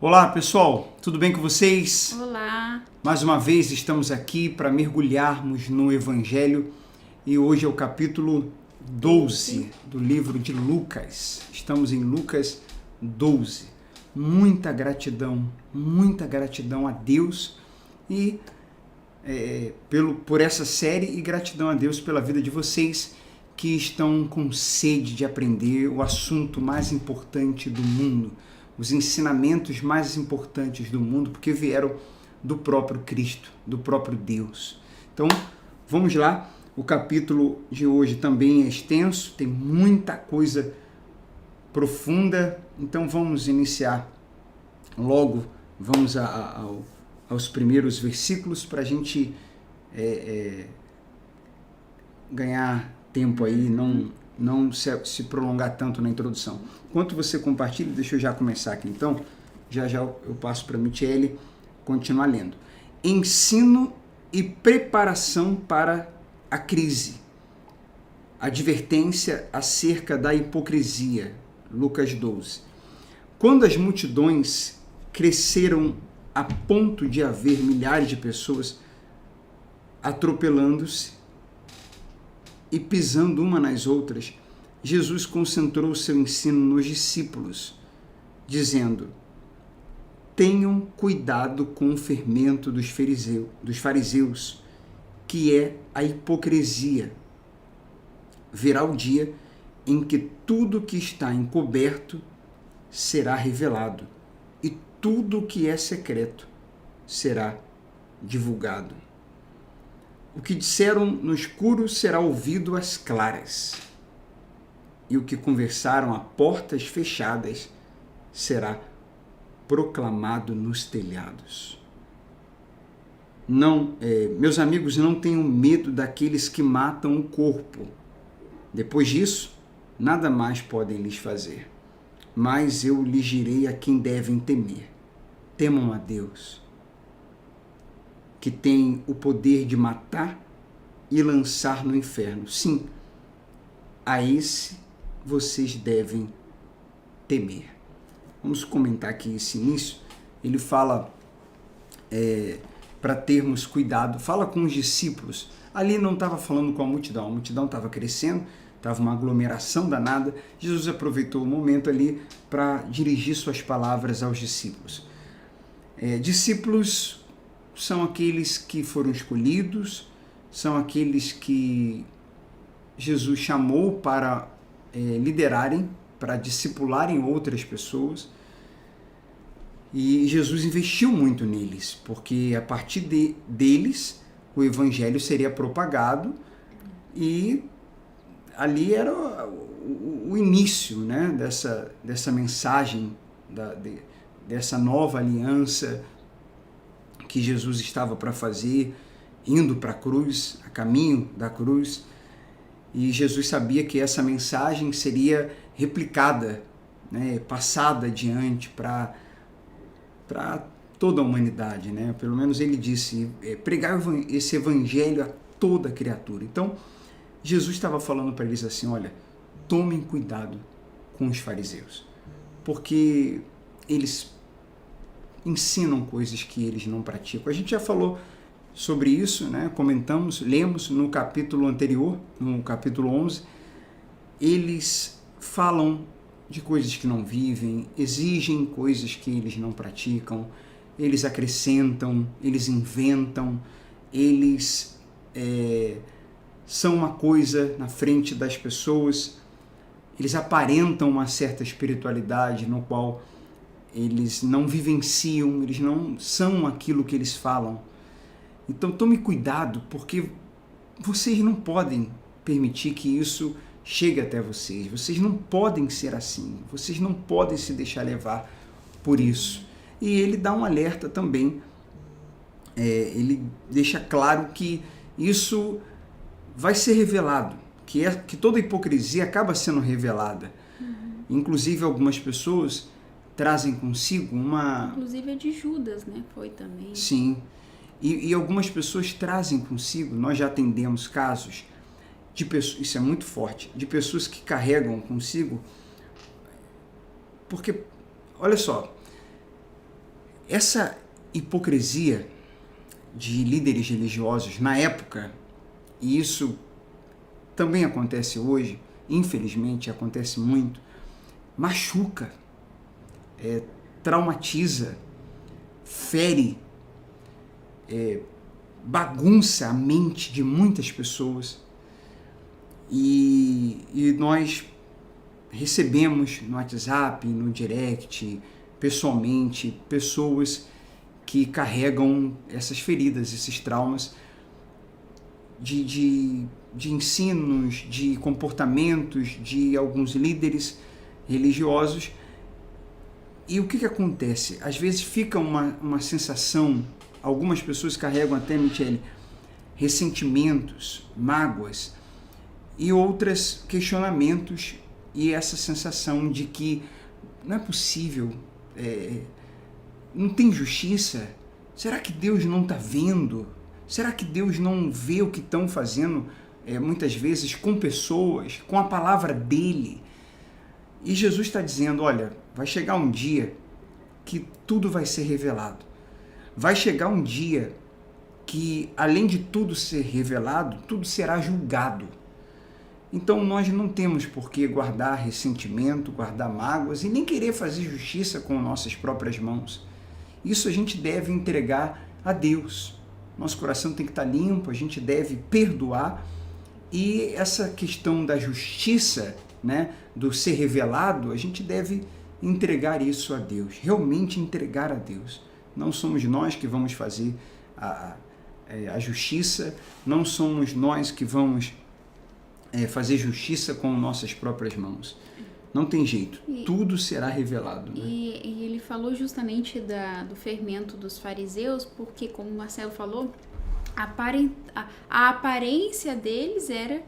Olá pessoal, tudo bem com vocês? Olá! Mais uma vez estamos aqui para mergulharmos no Evangelho e hoje é o capítulo 12 do livro de Lucas. Estamos em Lucas 12. Muita gratidão a Deus e por essa série e gratidão a Deus pela vida de vocês que estão com sede de aprender o assunto mais importante do mundo, os ensinamentos mais importantes do mundo, porque vieram do próprio Cristo, do próprio Deus. Então, vamos lá. O capítulo de hoje também é extenso, tem muita coisa profunda. Então, vamos iniciar logo, vamos aos primeiros versículos para a gente ganhar tempo aí, não se prolongar tanto na introdução. Enquanto você compartilha, deixa eu já começar aqui então, já eu passo para a Michele continuar lendo. Ensino e preparação para a crise. Advertência acerca da hipocrisia. Lucas 12. Quando as multidões cresceram a ponto de haver milhares de pessoas atropelando-se e pisando uma nas outras, Jesus concentrou seu ensino nos discípulos, dizendo: tenham cuidado com o fermento dos fariseus, que é a hipocrisia. Virá o dia em que tudo que está encoberto será revelado, e tudo que é secreto será divulgado. O que disseram no escuro será ouvido às claras, e o que conversaram a portas fechadas será proclamado nos telhados. Meus amigos, não tenham medo daqueles que matam o corpo. Depois disso, nada mais podem lhes fazer. Mas eu lhes direi a quem devem temer. Temam a Deus, que tem o poder de matar e lançar no inferno. Sim, a esse vocês devem temer. Vamos comentar aqui esse início. Ele fala para termos cuidado, fala com os discípulos. Ali não estava falando com a multidão estava crescendo, estava uma aglomeração danada. Jesus aproveitou o momento ali para dirigir suas palavras aos discípulos. Discípulos são aqueles que foram escolhidos, são aqueles que Jesus chamou para liderarem, para discipularem outras pessoas. E Jesus investiu muito neles, porque a partir deles o evangelho seria propagado e ali era o início, né, dessa mensagem, dessa nova aliança que Jesus estava para fazer, indo para a cruz, a caminho da cruz. E Jesus sabia que essa mensagem seria replicada, né, passada adiante para toda a humanidade, né? Pelo menos ele disse, pregar esse evangelho a toda criatura. Então, Jesus estava falando para eles assim, olha, tomem cuidado com os fariseus, porque eles ensinam coisas que eles não praticam. A gente já falou sobre isso, né? Comentamos, lemos no capítulo anterior, no capítulo 11, eles falam de coisas que não vivem, exigem coisas que eles não praticam, eles acrescentam, eles inventam, eles são uma coisa na frente das pessoas, eles aparentam uma certa espiritualidade no qual eles não vivenciam, eles não são aquilo que eles falam. Então tome cuidado, porque vocês não podem permitir que isso chegue até vocês. Vocês não podem ser assim. Vocês não podem se deixar levar por isso. E ele dá um alerta também. Ele deixa claro que isso vai ser revelado, que toda hipocrisia acaba sendo revelada. Inclusive algumas pessoas trazem consigo uma... Inclusive a de Judas, né? Foi também. Sim. E algumas pessoas trazem consigo, nós já atendemos casos de pessoas, isso é muito forte, de pessoas que carregam consigo, porque, olha só, essa hipocrisia de líderes religiosos na época, e isso também acontece hoje, infelizmente acontece muito, machuca, traumatiza, fere, bagunça a mente de muitas pessoas. E nós recebemos no WhatsApp, no direct, pessoalmente, pessoas que carregam essas feridas, esses traumas de ensinos, de comportamentos de alguns líderes religiosos. E o que acontece? Às vezes fica uma sensação, algumas pessoas carregam até, Michele, ressentimentos, mágoas, e outras questionamentos, e essa sensação de que não é possível, não tem justiça. Será que Deus não está vendo? Será que Deus não vê o que estão fazendo, muitas vezes, com pessoas, com a palavra dele? E Jesus está dizendo, olha, vai chegar um dia que tudo vai ser revelado. Vai chegar um dia que, além de tudo ser revelado, tudo será julgado. Então nós não temos por que guardar ressentimento, guardar mágoas e nem querer fazer justiça com nossas próprias mãos. Isso a gente deve entregar a Deus. Nosso coração tem que estar limpo, a gente deve perdoar. E essa questão da justiça, né, do ser revelado, a gente deve entregar isso a Deus, realmente entregar a Deus. Não somos nós que vamos fazer a justiça, não somos nós que vamos fazer justiça com nossas próprias mãos. Não tem jeito, tudo será revelado. Né? E ele falou justamente do fermento dos fariseus, porque, como o Marcelo falou, a aparência deles era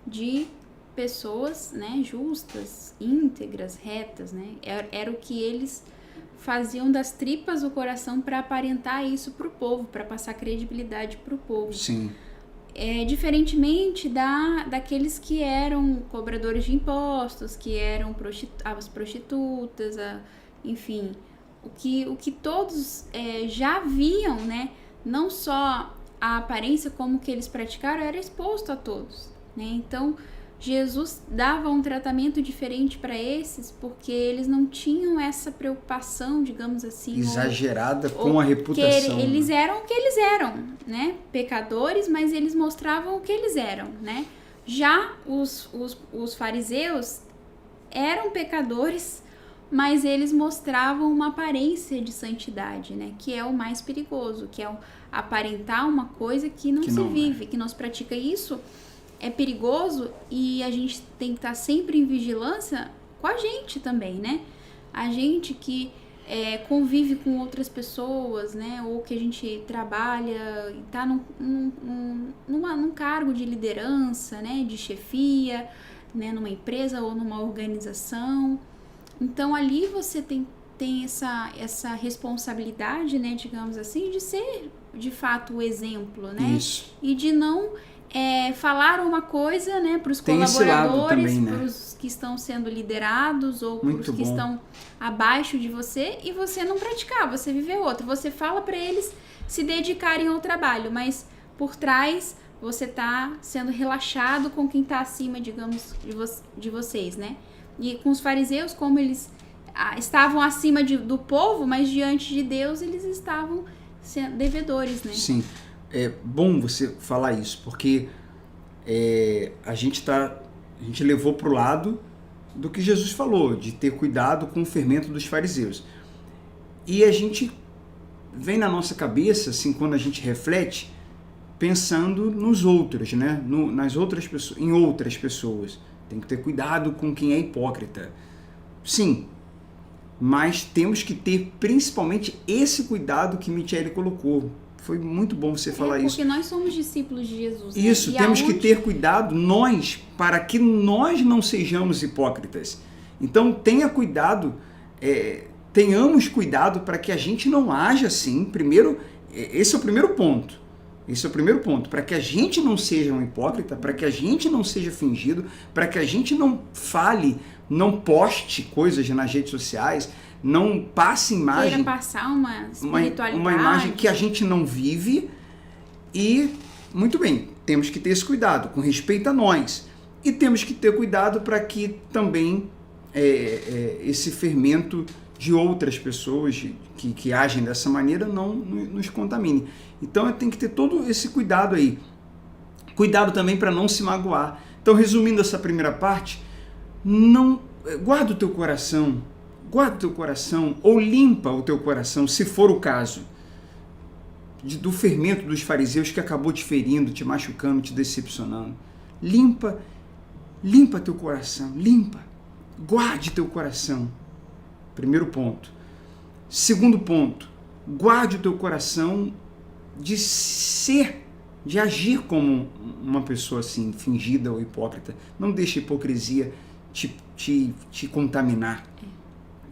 de pessoas, né, justas, íntegras, retas, né? Era o que eles faziam das tripas do coração para aparentar isso para o povo, para passar credibilidade para o povo. Sim. Diferentemente daqueles que eram cobradores de impostos, que eram as prostitutas, enfim, o que todos já viam, né? Não só a aparência, como que eles praticaram, era exposto a todos, né? Então, Jesus dava um tratamento diferente para esses, porque eles não tinham essa preocupação, digamos assim, exagerada com a reputação. Eles eram o que eles eram, né? Pecadores, mas eles mostravam o que eles eram, né? Já os fariseus eram pecadores, mas eles mostravam uma aparência de santidade, né? Que é o mais perigoso, que é aparentar uma coisa que não se vive, que não se pratica. Isso é perigoso, e a gente tem que estar sempre em vigilância com a gente também, né? A gente que convive com outras pessoas, né? Ou que a gente trabalha e está num cargo de liderança, né? De chefia, né? Numa empresa ou numa organização. Então ali você tem essa responsabilidade, né? Digamos assim, de ser de fato o exemplo, né? Isso. E de não falar uma coisa, né, para os colaboradores, para os que estão sendo liderados ou para os que estão abaixo de você, e você não praticar, você viver outra. Você fala para eles se dedicarem ao trabalho, mas por trás você está sendo relaxado com quem está acima, digamos, de vocês, né? E com os fariseus, como eles estavam acima do povo, mas diante de Deus eles estavam sendo devedores, né? Sim. É bom você falar isso, porque a gente levou para o lado do que Jesus falou, de ter cuidado com o fermento dos fariseus. E a gente vem na nossa cabeça, assim, quando a gente reflete, pensando nos outros, né? Nas outras pessoas, em outras pessoas. Tem que ter cuidado com quem é hipócrita. Sim, mas temos que ter principalmente esse cuidado que Michele colocou. Foi muito bom você falar isso. Porque nós somos discípulos de Jesus. Isso, né? temos que ter cuidado, nós, para que nós não sejamos hipócritas. Então, tenha cuidado, tenhamos cuidado para que a gente não haja assim. Primeiro, esse é o primeiro ponto. Esse é o primeiro ponto. Para que a gente não seja um hipócrita, para que a gente não seja fingido, para que a gente não fale, não poste coisas nas redes sociais, não passe imagem... Queira passar uma espiritualidade. Uma imagem que a gente não vive e, muito bem, temos que ter esse cuidado, com respeito a nós. E temos que ter cuidado para que também esse fermento de outras pessoas que agem dessa maneira não nos contamine. Então tem que ter todo esse cuidado aí. Cuidado também para não se magoar. Então, resumindo essa primeira parte, guarda o teu coração, ou limpa o teu coração, se for o caso, do fermento dos fariseus que acabou te ferindo, te machucando, te decepcionando. Limpa teu coração, guarde teu coração. Primeiro ponto. Segundo ponto, guarde o teu coração de agir como uma pessoa assim, fingida ou hipócrita. Não deixe a hipocrisia te contaminar.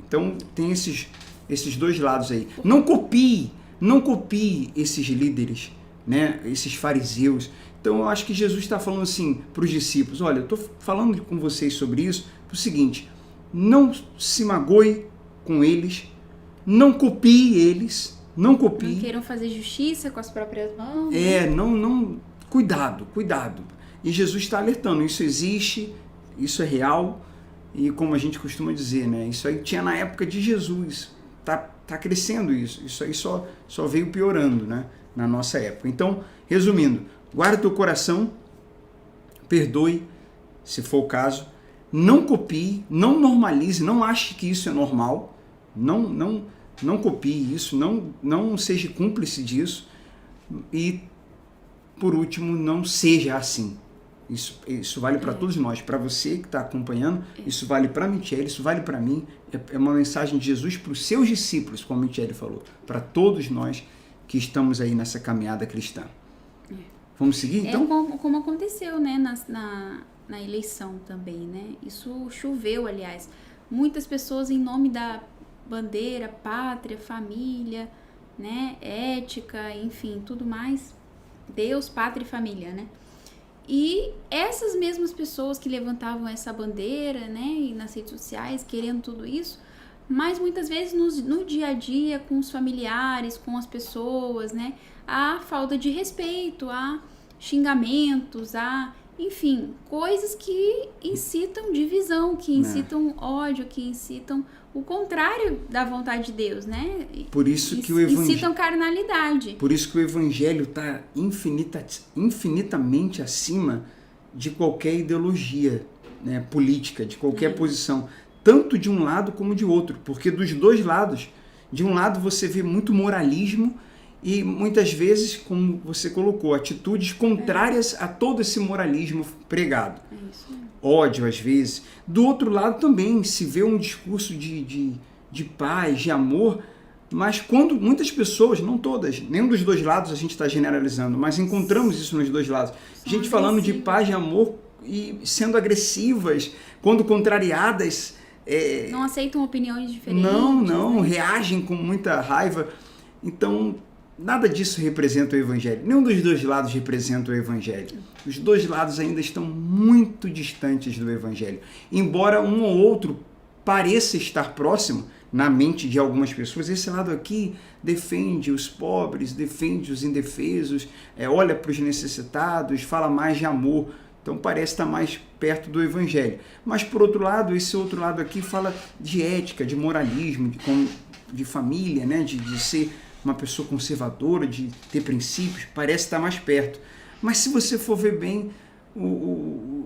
Então, tem esses dois lados aí. Não copie esses líderes, né? Esses fariseus. Então, eu acho que Jesus está falando assim para os discípulos, olha, eu estou falando com vocês sobre isso, o seguinte, não se magoe com eles, não copie eles, não queiram fazer justiça com as próprias mãos. Cuidado. E Jesus está alertando, isso existe, isso é real, e como a gente costuma dizer, né? Isso aí tinha na época de Jesus, tá crescendo isso aí só veio piorando, né? Na nossa época. Então, resumindo, guarda teu coração, perdoe, se for o caso, não copie, não normalize, não ache que isso é normal, não copie isso, não seja cúmplice disso e, por último, não seja assim. Isso vale para todos nós, para você que está acompanhando, isso vale para a Michele, isso vale para mim, é uma mensagem de Jesus para os seus discípulos, como a Michele falou, para todos nós que estamos aí nessa caminhada cristã. Vamos seguir, então? Como aconteceu, né, na eleição também, né? Isso choveu, aliás. Muitas pessoas em nome da bandeira, pátria, família, né, ética, enfim, tudo mais. Deus, pátria e família, né? E essas mesmas pessoas que levantavam essa bandeira, né, e nas redes sociais, querendo tudo isso, mas muitas vezes no dia a dia, com os familiares, com as pessoas, né, há falta de respeito, há xingamentos, enfim, coisas que incitam divisão, que incitam ódio, que incitam o contrário da vontade de Deus, né? Por isso que o evangelho incitam carnalidade. Por isso que o evangelho está infinitamente acima de qualquer ideologia, né, política, de qualquer posição, tanto de um lado como de outro, porque dos dois lados, de um lado você vê muito moralismo e muitas vezes, como você colocou, atitudes contrárias a todo esse moralismo pregado. É isso mesmo. Ódio, às vezes. Do outro lado também se vê um discurso de paz, de amor, mas quando muitas pessoas, não todas, nenhum dos dois lados a gente está generalizando, mas encontramos isso nos dois lados. Gente falando de paz, de amor e sendo agressivas, quando contrariadas... não aceitam opiniões diferentes. Não, reagem com muita raiva. Então, nada disso representa o Evangelho. Nenhum dos dois lados representa o Evangelho. Os dois lados ainda estão muito distantes do Evangelho. Embora um ou outro pareça estar próximo na mente de algumas pessoas, esse lado aqui defende os pobres, defende os indefesos, olha para os necessitados, fala mais de amor. Então parece estar mais perto do Evangelho. Mas, por outro lado, esse outro lado aqui fala de ética, de moralismo, de família, né? de ser uma pessoa conservadora, de ter princípios, parece estar mais perto. Mas se você for ver bem, o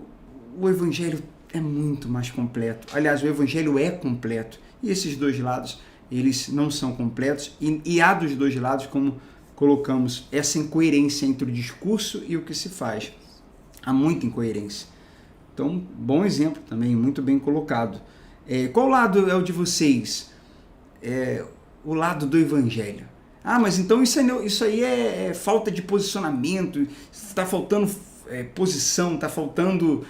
Evangelho é muito mais completo. Aliás, o Evangelho é completo. E esses dois lados, eles não são completos. E há dos dois lados, como colocamos, essa incoerência entre o discurso e o que se faz. Há muita incoerência. Então, bom exemplo também, muito bem colocado. Qual lado é o de vocês? O lado do Evangelho. Mas então isso aí é falta de posicionamento, está faltando posição, está faltando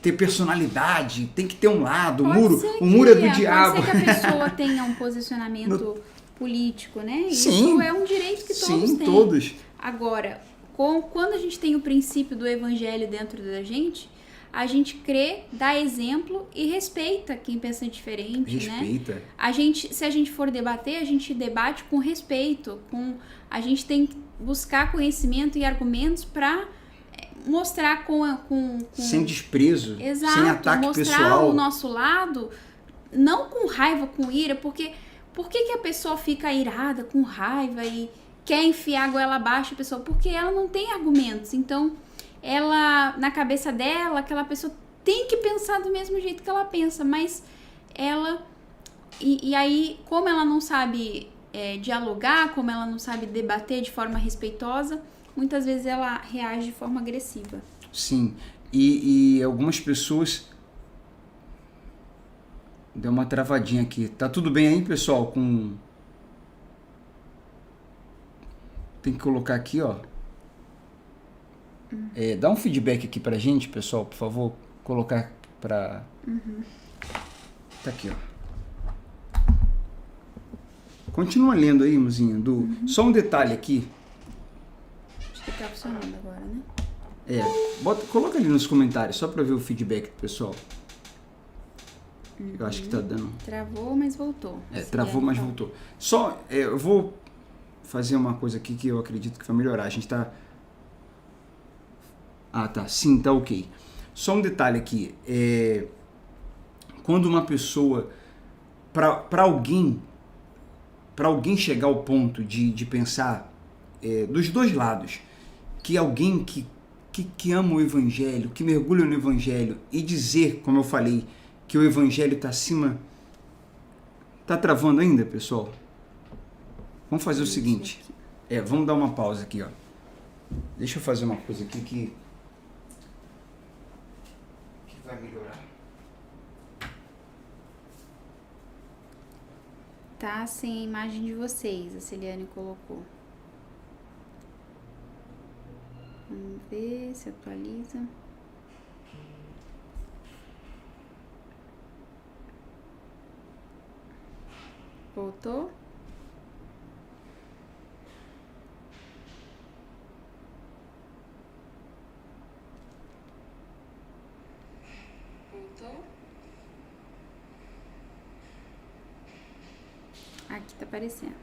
ter personalidade, tem que ter um lado, o muro é do diabo. Pode ser que a pessoa tenha um posicionamento político, né? Sim, isso é um direito que todos têm. Todos. Agora, quando a gente tem o princípio do Evangelho dentro da gente, a gente crê, dá exemplo e respeita quem pensa diferente, Respeita. né? Se a gente for debater, a gente debate com respeito, a gente tem que buscar conhecimento e argumentos para mostrar sem desprezo, exato, sem ataque mostrar pessoal. o nosso lado, não com raiva, com ira, porque por que a pessoa fica irada, com raiva e quer enfiar a goela abaixo a pessoa? Porque ela não tem argumentos. Então, ela, na cabeça dela, aquela pessoa tem que pensar do mesmo jeito que ela pensa, mas ela... E aí, como ela não sabe dialogar, como ela não sabe debater de forma respeitosa, muitas vezes ela reage de forma agressiva. Sim, e algumas pessoas... Deu uma travadinha aqui. Tá tudo bem aí, pessoal? Tem que colocar aqui, ó. Dá um feedback aqui pra gente, pessoal, por favor. Colocar pra... Tá aqui, ó. Continua lendo aí, mozinha. Só um detalhe aqui. Acho que tá funcionando agora, né? Coloca ali nos comentários, só pra ver o feedback do pessoal. Eu acho que tá dando... Travou, mas voltou. Travou, mas voltou. Só, eu vou fazer uma coisa aqui que eu acredito que vai melhorar. A gente tá... Ah, tá. Sim, tá ok. Só um detalhe aqui. Quando uma pessoa... Para alguém chegar ao ponto de pensar dos dois lados, que alguém que ama o Evangelho, que mergulha no Evangelho e dizer, como eu falei, que o Evangelho está acima... Tá travando ainda, pessoal? Vamos fazer o seguinte. Vamos dar uma pausa aqui, ó. Deixa eu fazer uma coisa aqui que vai melhorar. Tá sem a imagem de vocês, a Celiane colocou. Vamos ver se atualiza. Voltou? Voltou? Aqui tá aparecendo.